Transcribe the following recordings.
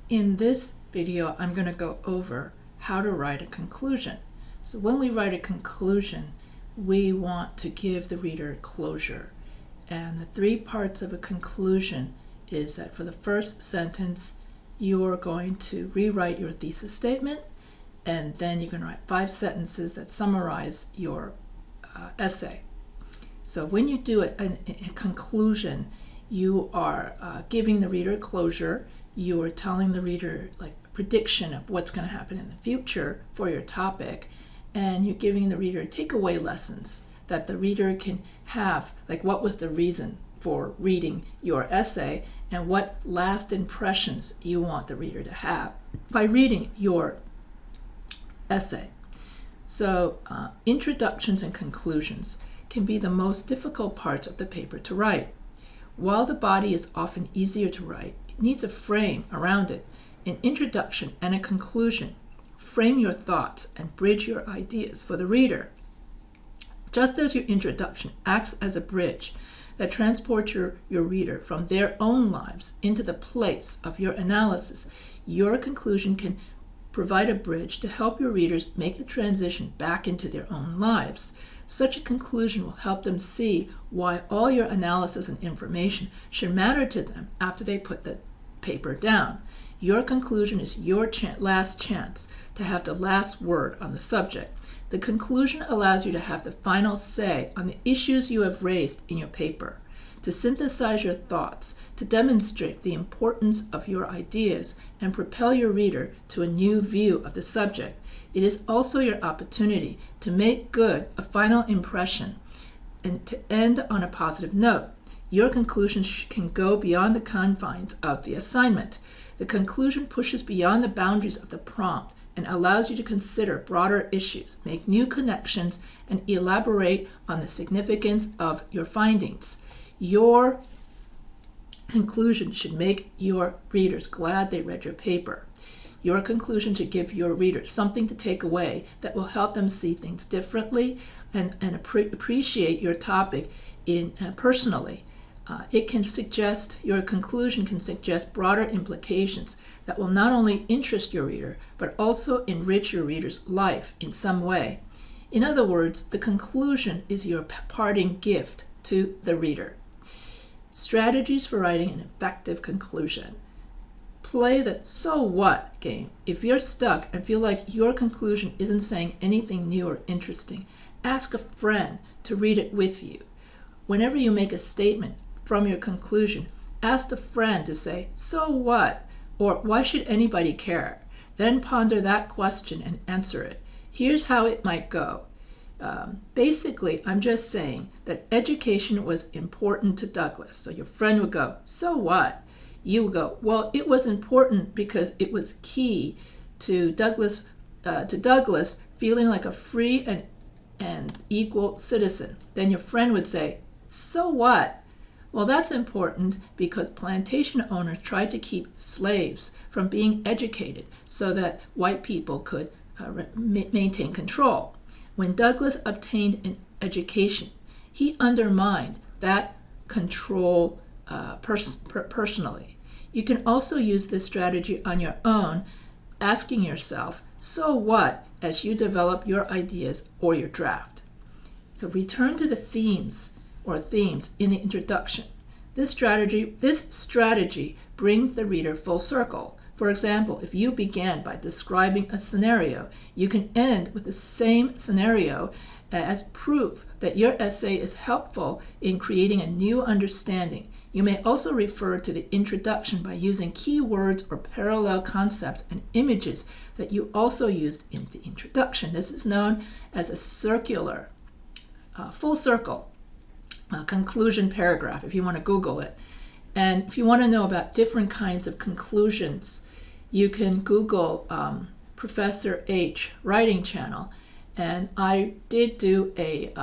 In this video, I'm going to go over how to write a conclusion. So when we write a conclusion, we want to give the reader closure. And the three parts of a conclusion is that for the first sentence, you're going to rewrite your thesis statement, and then you're going to write 5 sentences that summarize your essay. So when you do a conclusion, you are giving the reader closure. You are telling the reader like a prediction of what's going to happen in the future for your topic, and you're giving the reader takeaway lessons that the reader can have, like what was the reason for reading your essay and what last impressions you want the reader to have by reading your essay. So introductions and conclusions can be the most difficult parts of the paper to write. While the body is often easier to write, it needs a frame around it, an introduction and a conclusion. Frame your thoughts and bridge your ideas for the reader. Just as your introduction acts as a bridge that transports your reader from their own lives into the place of your analysis, your conclusion can provide a bridge to help your readers make the transition back into their own lives. Such a conclusion will help them see why all your analysis and information should matter to them after they put the paper down. Your conclusion is your last chance to have the last word on the subject. The conclusion allows you to have the final say on the issues you have raised in your paper, to synthesize your thoughts, to demonstrate the importance of your ideas, and propel your reader to a new view of the subject. It is also your opportunity to make good a final impression and to end on a positive note. Your conclusion can go beyond the confines of the assignment. The conclusion pushes beyond the boundaries of the prompt and allows you to consider broader issues, make new connections, and elaborate on the significance of your findings. Your conclusion should make your readers glad they read your paper. Your conclusion should give your readers something to take away that will help them see things differently and appreciate your topic personally. Your conclusion can suggest broader implications that will not only interest your reader, but also enrich your reader's life in some way. In other words, the conclusion is your parting gift to the reader. Strategies for writing an effective conclusion. Play the so what game. If you're stuck and feel like your conclusion isn't saying anything new or interesting, ask a friend to read it with you. Whenever you make a statement from your conclusion, ask the friend to say, so what? Or why should anybody care? Then ponder that question and answer it. Here's how it might go. Basically, I'm just saying that education was important to Douglas. So your friend would go, so what? You would go, well, it was important because it was key to Douglas feeling like a free and equal citizen. Then your friend would say, so what? Well, that's important because plantation owners tried to keep slaves from being educated so that white people could maintain control. When Douglas obtained an education, he undermined that control personally. You can also use this strategy on your own, asking yourself, so what, as you develop your ideas or your draft. So return to the themes in the introduction. This strategy brings the reader full circle. For example, if you began by describing a scenario, you can end with the same scenario as proof that your essay is helpful in creating a new understanding. You may also refer to the introduction by using keywords or parallel concepts and images that you also used in the introduction. This is known as a circular, full circle conclusion paragraph, if you want to Google it. And if you want to know about different kinds of conclusions, you can Google Professor H writing channel. And I did do a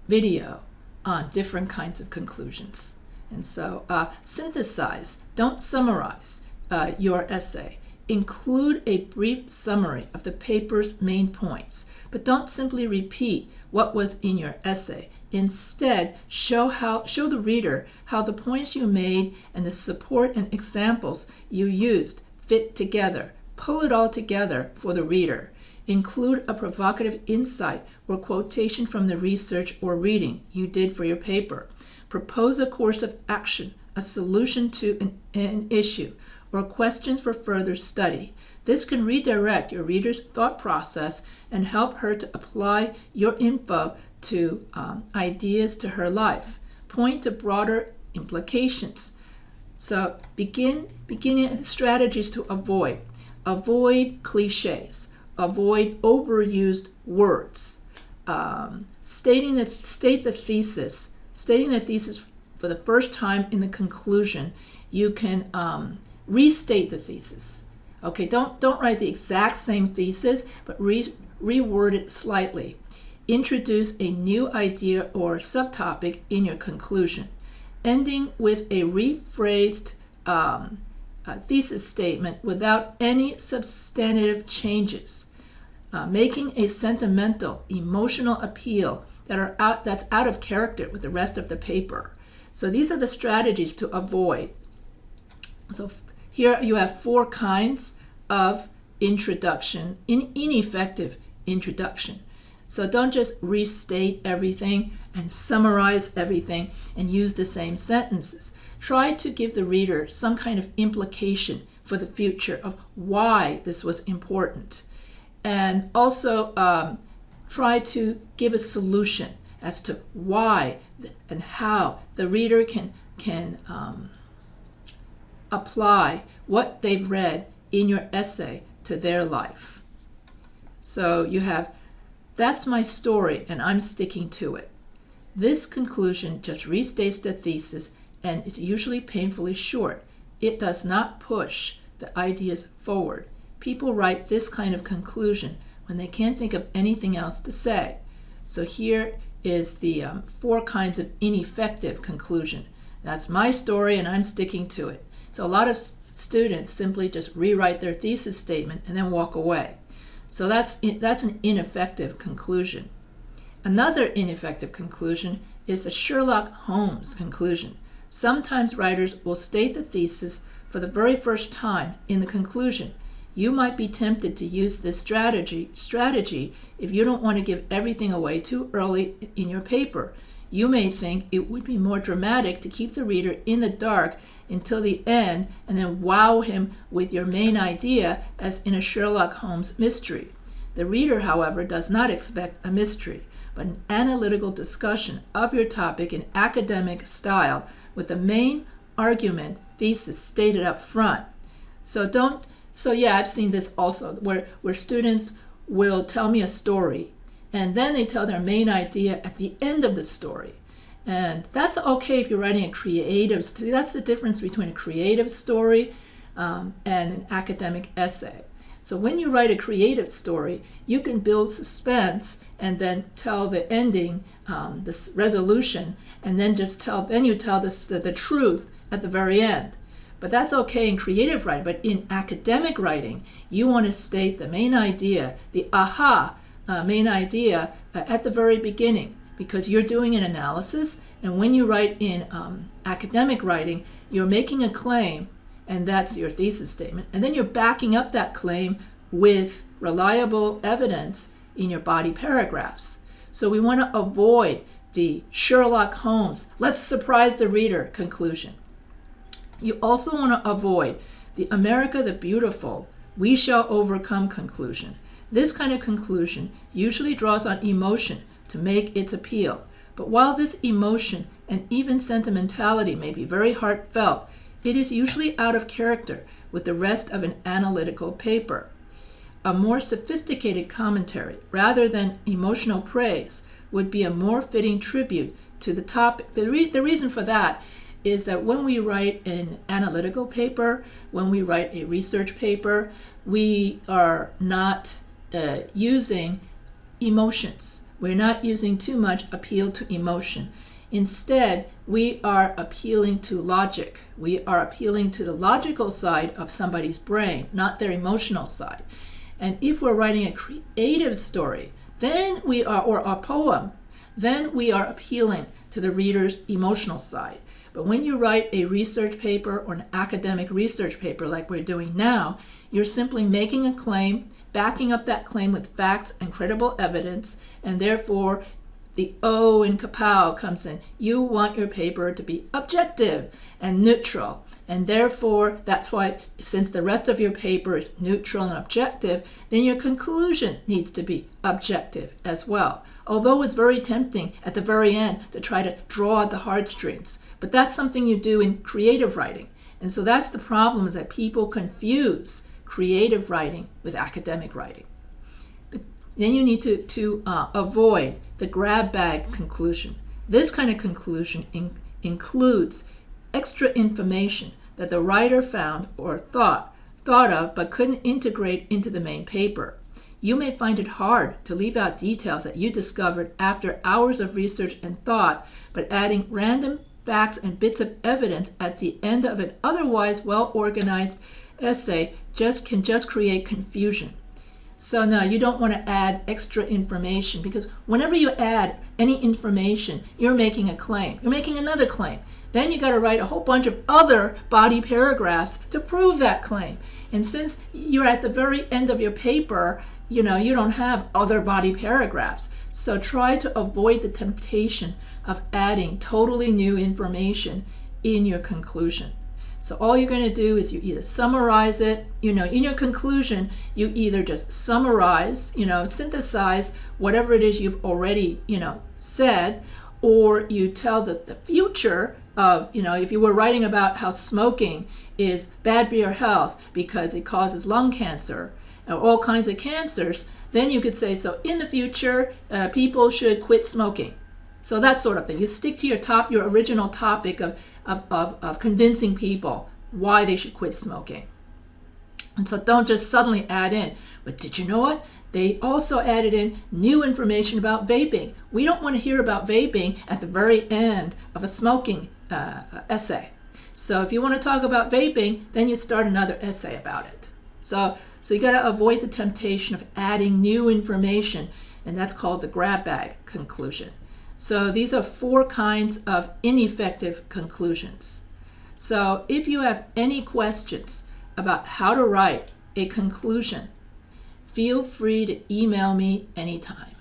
video on different kinds of conclusions. And so synthesize, don't summarize your essay. Include a brief summary of the paper's main points, but don't simply repeat what was in your essay. Instead, show the reader how the points you made and the support and examples you used fit together. Pull it all together for the reader. Include a provocative insight or quotation from the research or reading you did for your paper. Propose a course of action, a solution to an issue, or questions for further study. This can redirect your reader's thought process and help her to apply your info to ideas to her life. Point to broader implications. So beginning strategies to avoid cliches, avoid overused words. Stating the thesis for the first time in the conclusion. You can restate the thesis. Okay, don't write the exact same thesis, but reword it slightly. Introduce a new idea or subtopic in your conclusion, ending with a rephrased thesis statement without any substantive changes, making a sentimental, emotional appeal that's out of character with the rest of the paper. So these are the strategies to avoid. So here you have 4 kinds of introduction, ineffective introduction. So don't just restate everything and summarize everything and use the same sentences. Try to give the reader some kind of implication for the future of why this was important. And also try to give a solution as to why and how the reader can apply what they've read in your essay to their life. So you have, that's my story and I'm sticking to it. This conclusion just restates the thesis and it's usually painfully short. It does not push the ideas forward. People write this kind of conclusion when they can't think of anything else to say. So here is the 4 kinds of ineffective conclusion. That's my story and I'm sticking to it. So a lot of students simply just rewrite their thesis statement and then walk away. So that's an ineffective conclusion. Another ineffective conclusion is the Sherlock Holmes conclusion. Sometimes writers will state the thesis for the very first time in the conclusion. You might be tempted to use this strategy if you don't want to give everything away too early in your paper. You may think it would be more dramatic to keep the reader in the dark until the end and then wow him with your main idea as in a Sherlock Holmes mystery. The reader, however, does not expect a mystery, but an analytical discussion of your topic in academic style with the main argument thesis stated up front. So yeah, I've seen this also where students will tell me a story and then they tell their main idea at the end of the story. And that's okay if you're writing a creative story. That's the difference between a creative story and an academic essay. So when you write a creative story, you can build suspense and then tell the ending, this resolution, and then you tell the truth at the very end. But that's okay in creative writing. But in academic writing, you want to state the main idea, the main idea at the very beginning, because you're doing an analysis. And when you write in academic writing, you're making a claim, and that's your thesis statement. And then you're backing up that claim with reliable evidence in your body paragraphs. So we want to avoid the Sherlock Holmes, let's surprise the reader conclusion. You also want to avoid the America the Beautiful, we shall overcome conclusion. This kind of conclusion usually draws on emotion to make its appeal. But while this emotion and even sentimentality may be very heartfelt, it is usually out of character with the rest of an analytical paper. A more sophisticated commentary, rather than emotional praise, would be a more fitting tribute to the topic. The reason for that is that when we write an analytical paper, when we write a research paper, we are not using emotions. We're not using too much appeal to emotion. Instead, we are appealing to logic. We are appealing to the logical side of somebody's brain, not their emotional side. And if we're writing a creative story, then or a poem, then we are appealing to the reader's emotional side. But when you write a research paper or an academic research paper like we're doing now, you're simply making a claim, backing up that claim with facts and credible evidence, and therefore the O in kapow comes in. You want your paper to be objective and neutral. And therefore, that's why, since the rest of your paper is neutral and objective, then your conclusion needs to be objective as well. Although it's very tempting at the very end to try to draw at the heartstrings. But that's something you do in creative writing. And so that's the problem, is that people confuse creative writing with academic writing. Then you need to avoid the grab bag conclusion. This kind of conclusion includes extra information that the writer found or thought of but couldn't integrate into the main paper. You may find it hard to leave out details that you discovered after hours of research and thought, but adding random facts and bits of evidence at the end of an otherwise well-organized essay can just create confusion. So no, you don't want to add extra information, because whenever you add any information, you're making a claim. You're making another claim. Then you got to write a whole bunch of other body paragraphs to prove that claim. And since you're at the very end of your paper, you don't have other body paragraphs. So try to avoid the temptation of adding totally new information in your conclusion. So all you're going to do is you either summarize it, in your conclusion, you either just summarize, synthesize whatever it is you've already, said, or you tell the future of, if you were writing about how smoking is bad for your health because it causes lung cancer or all kinds of cancers, then you could say, so in the future, people should quit smoking. So that sort of thing. You stick to your original topic of convincing people why they should quit smoking. And so don't just suddenly add in, but did you know what? They also added in new information about vaping. We don't want to hear about vaping at the very end of a smoking essay. So if you want to talk about vaping, then you start another essay about it. So you got to avoid the temptation of adding new information, and that's called the grab bag conclusion. So these are 4 kinds of ineffective conclusions. So if you have any questions about how to write a conclusion, feel free to email me anytime.